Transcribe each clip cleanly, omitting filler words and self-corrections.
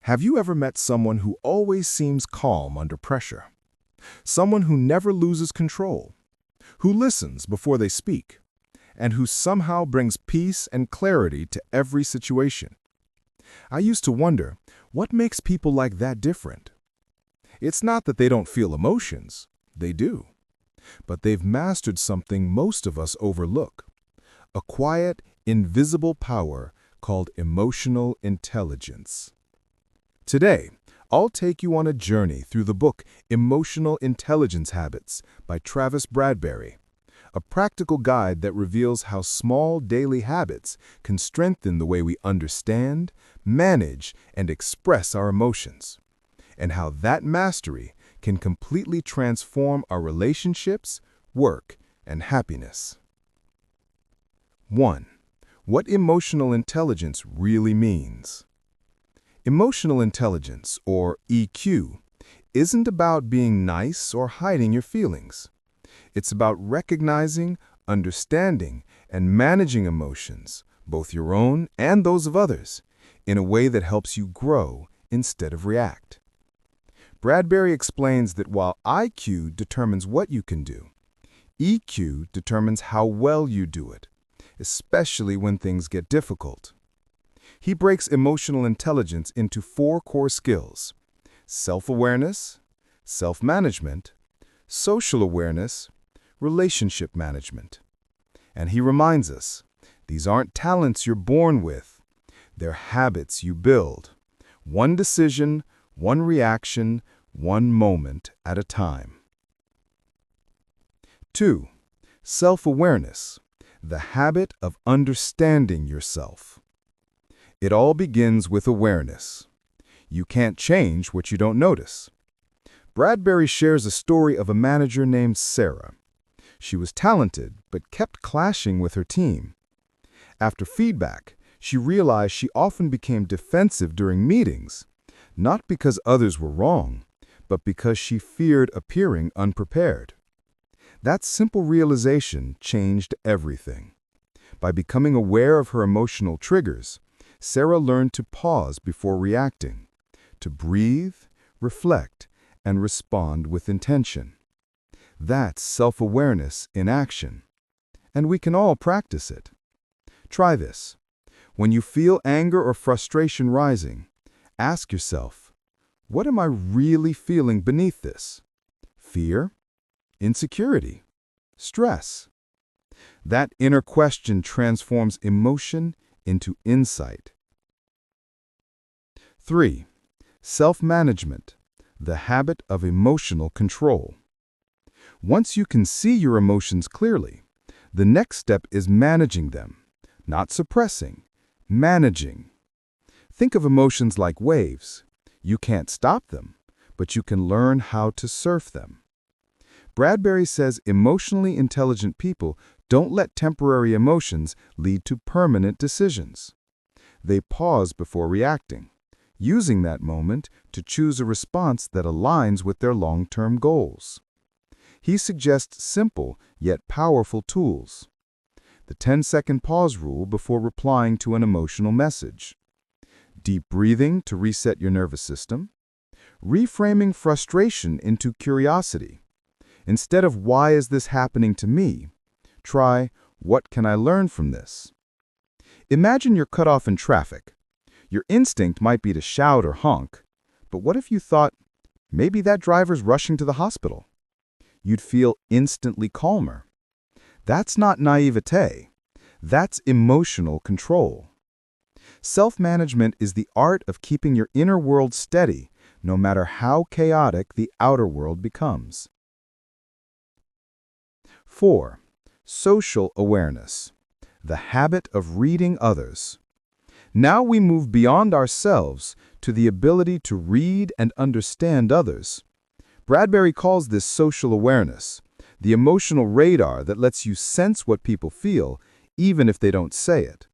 Have you ever met someone who always seems calm under pressure? Someone who never loses control, who listens before they speak, and who somehow brings peace and clarity to every situation? I used to wonder, what makes people like that different? It's not that they don't feel emotions. They do. But they've mastered something most of us overlook, a quiet, invisible power called emotional intelligence. Today, I'll take you on a journey through the book Emotional Intelligence Habits by Travis Bradberry, a practical guide that reveals how small daily habits can strengthen the way we understand, manage, and express our emotions, and how that mastery can completely transform our relationships, work, and happiness. 1. What emotional intelligence really means. Emotional intelligence, or EQ, isn't about being nice or hiding your feelings. It's about recognizing, understanding, and managing emotions, both your own and those of others, in a way that helps you grow instead of react. Bradberry explains that while IQ determines what you can do, EQ determines how well you do it, especially when things get difficult. He breaks emotional intelligence into 4 core skills: self-awareness, self-management, social awareness, relationship management. And he reminds us, these aren't talents you're born with. They're habits you build. One decision, one reaction, one moment at a time. 2. Self-awareness, the habit of understanding yourself. It all begins with awareness. You can't change what you don't notice. Bradberry shares a story of a manager named Sarah. She was talented, but kept clashing with her team. After feedback, she realized she often became defensive during meetings, not because others were wrong, but because she feared appearing unprepared. That simple realization changed everything. By becoming aware of her emotional triggers, Sarah learned to pause before reacting, to breathe, reflect, and respond with intention. That's self-awareness in action, and we can all practice it. Try this. When you feel anger or frustration rising, ask yourself, what am I really feeling beneath this? Fear? Insecurity? Stress? That inner question transforms emotion into insight. 3. Self-management, the habit of emotional control. Once you can see your emotions clearly, the next step is managing them, not suppressing, managing. Think of emotions like waves. You can't stop them, but you can learn how to surf them. Bradberry says emotionally intelligent people don't let temporary emotions lead to permanent decisions. They pause before reacting, using that moment to choose a response that aligns with their long-term goals. He suggests simple yet powerful tools. The 10-second pause rule before replying to an emotional message. Deep breathing to reset your nervous system. Reframing frustration into curiosity. Instead of "why is this happening to me?" try "what can I learn from this?" Imagine you're cut off in traffic. Your instinct might be to shout or honk, but what if you thought, maybe that driver's rushing to the hospital? You'd feel instantly calmer. That's not naivete. That's emotional control. Self-management is the art of keeping your inner world steady, no matter how chaotic the outer world becomes. 4. Social awareness, the habit of reading others. Now we move beyond ourselves to the ability to read and understand others. Bradberry calls this social awareness, the emotional radar that lets you sense what people feel, even if they don't say it.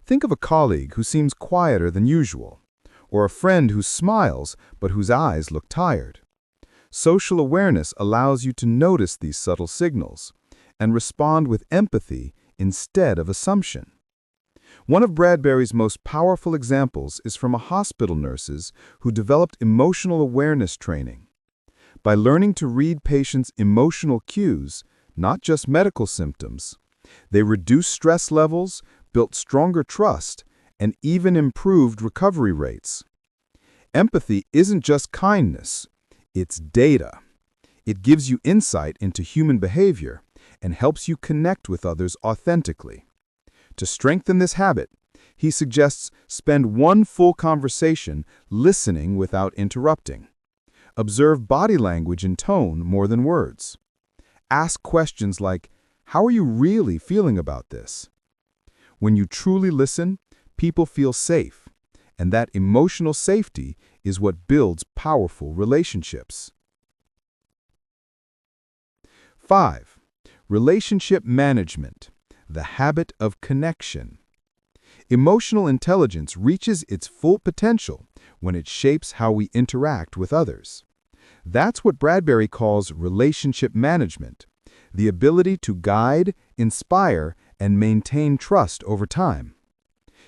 Think of a colleague who seems quieter than usual, or a friend who smiles but whose eyes look tired. Social awareness allows you to notice these subtle signals and respond with empathy instead of assumption. One of Bradberry's most powerful examples is from a hospital nurses who developed emotional awareness training. By learning to read patients' emotional cues, not just medical symptoms, they reduced stress levels, built stronger trust, and even improved recovery rates. Empathy isn't just kindness, it's data. It gives you insight into human behavior and helps you connect with others authentically. To strengthen this habit, he suggests spend one full conversation listening without interrupting. Observe body language and tone more than words. Ask questions like, "How are you really feeling about this?" When you truly listen, people feel safe, and that emotional safety is what builds powerful relationships. 5. Relationship management, the habit of connection. Emotional intelligence reaches its full potential when it shapes how we interact with others. That's what Bradberry calls relationship management, the ability to guide, inspire, and maintain trust over time.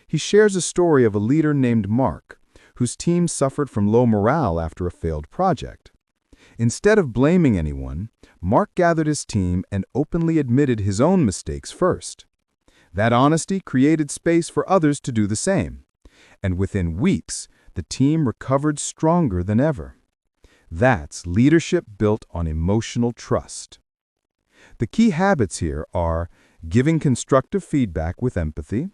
He shares a story of a leader named Mark, whose team suffered from low morale after a failed project. Instead of blaming anyone, Mark gathered his team and openly admitted his own mistakes first. That honesty created space for others to do the same, and within weeks, the team recovered stronger than ever. That's leadership built on emotional trust. The key habits here are giving constructive feedback with empathy,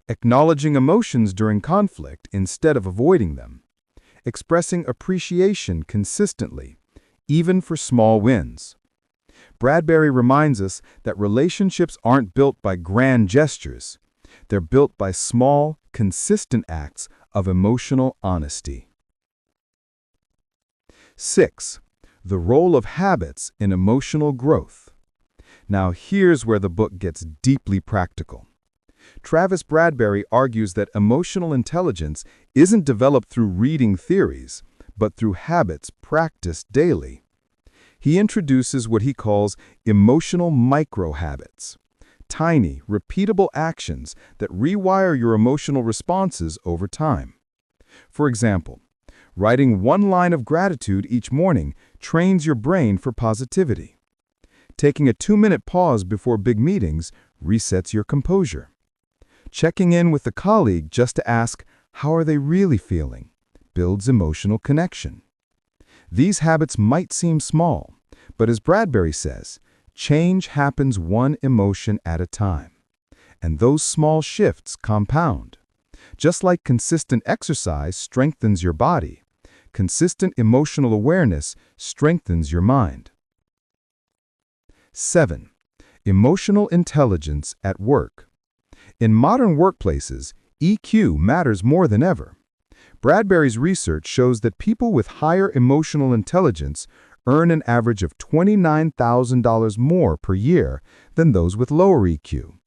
acknowledging emotions during conflict instead of avoiding them, expressing appreciation consistently, even for small wins. Bradberry reminds us that relationships aren't built by grand gestures. They're built by small, consistent acts of emotional honesty. 6. The role of habits in emotional growth. Now here's where the book gets deeply practical. Travis Bradberry argues that emotional intelligence isn't developed through reading theories, but through habits practiced daily. He introduces what he calls emotional micro-habits, tiny, repeatable actions that rewire your emotional responses over time. For example, writing one line of gratitude each morning trains your brain for positivity. Taking a 2-minute pause before big meetings resets your composure. Checking in with a colleague just to ask, "How are they really feeling?" builds emotional connection. These habits might seem small, but as Bradberry says, change happens one emotion at a time. And those small shifts compound. Just like consistent exercise strengthens your body, consistent emotional awareness strengthens your mind. 7. Emotional intelligence at work. In modern workplaces, EQ matters more than ever. Bradberry's research shows that people with higher emotional intelligence earn an average of $29,000 more per year than those with lower EQ,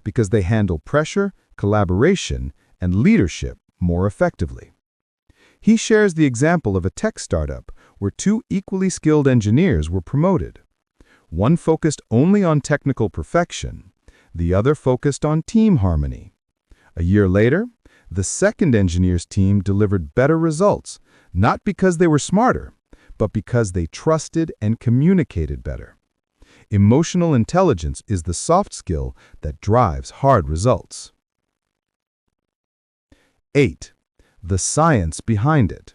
because they handle pressure, collaboration, and leadership more effectively. He shares the example of a tech startup where 2 equally skilled engineers were promoted. One focused only on technical perfection, the other focused on team harmony. A year later, the second engineer's team delivered better results, not because they were smarter, but because they trusted and communicated better. Emotional intelligence is the soft skill that drives hard results. 8. The science behind it.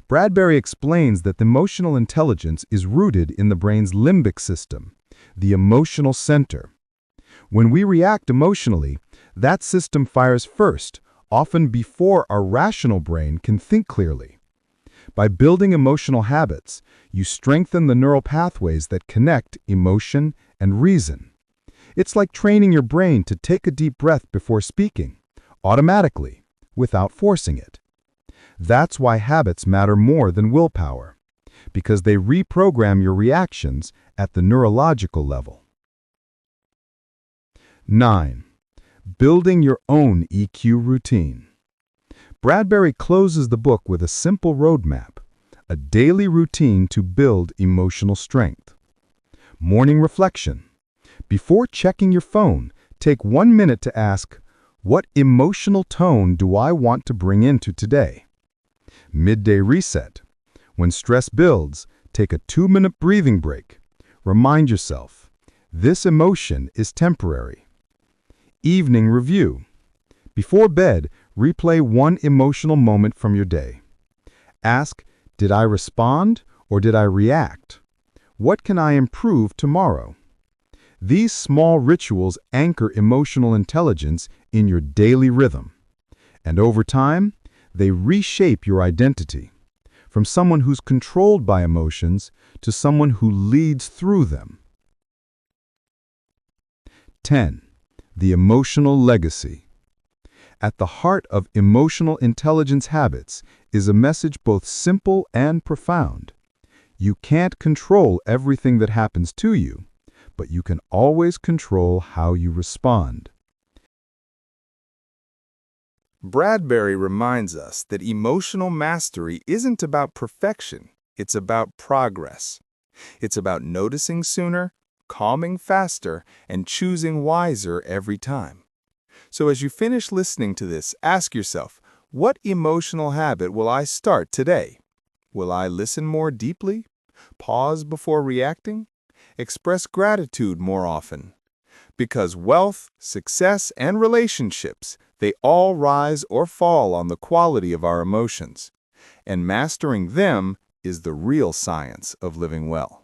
Bradberry explains that emotional intelligence is rooted in the brain's limbic system, the emotional center. When we react emotionally, that system fires first, often before our rational brain can think clearly. By building emotional habits, you strengthen the neural pathways that connect emotion and reason. It's like training your brain to take a deep breath before speaking, automatically, without forcing it. That's why habits matter more than willpower, because they reprogram your reactions at the neurological level. 9. Building your own EQ routine. Bradberry closes the book with a simple roadmap, a daily routine to build emotional strength. Morning reflection. Before checking your phone, take 1 minute to ask, What emotional tone do I want to bring into today? Midday reset. When stress builds, take a 2-minute breathing break. Remind yourself, this emotion is temporary. Evening review. Before bed, replay one emotional moment from your day. Ask, did I respond or did I react? What can I improve tomorrow? These small rituals anchor emotional intelligence in your daily rhythm. And over time, they reshape your identity, from someone who's controlled by emotions to someone who leads through them. 10. The emotional legacy. At the heart of emotional intelligence habits is a message both simple and profound. You can't control everything that happens to you, but you can always control how you respond. Bradberry reminds us that emotional mastery isn't about perfection, it's about progress. It's about noticing sooner, calming faster, and choosing wiser every time. So as you finish listening to this, ask yourself, what emotional habit will I start today? Will I listen more deeply? Pause before reacting? Express gratitude more often? Because wealth, success, and relationships, they all rise or fall on the quality of our emotions. And mastering them is the real science of living well.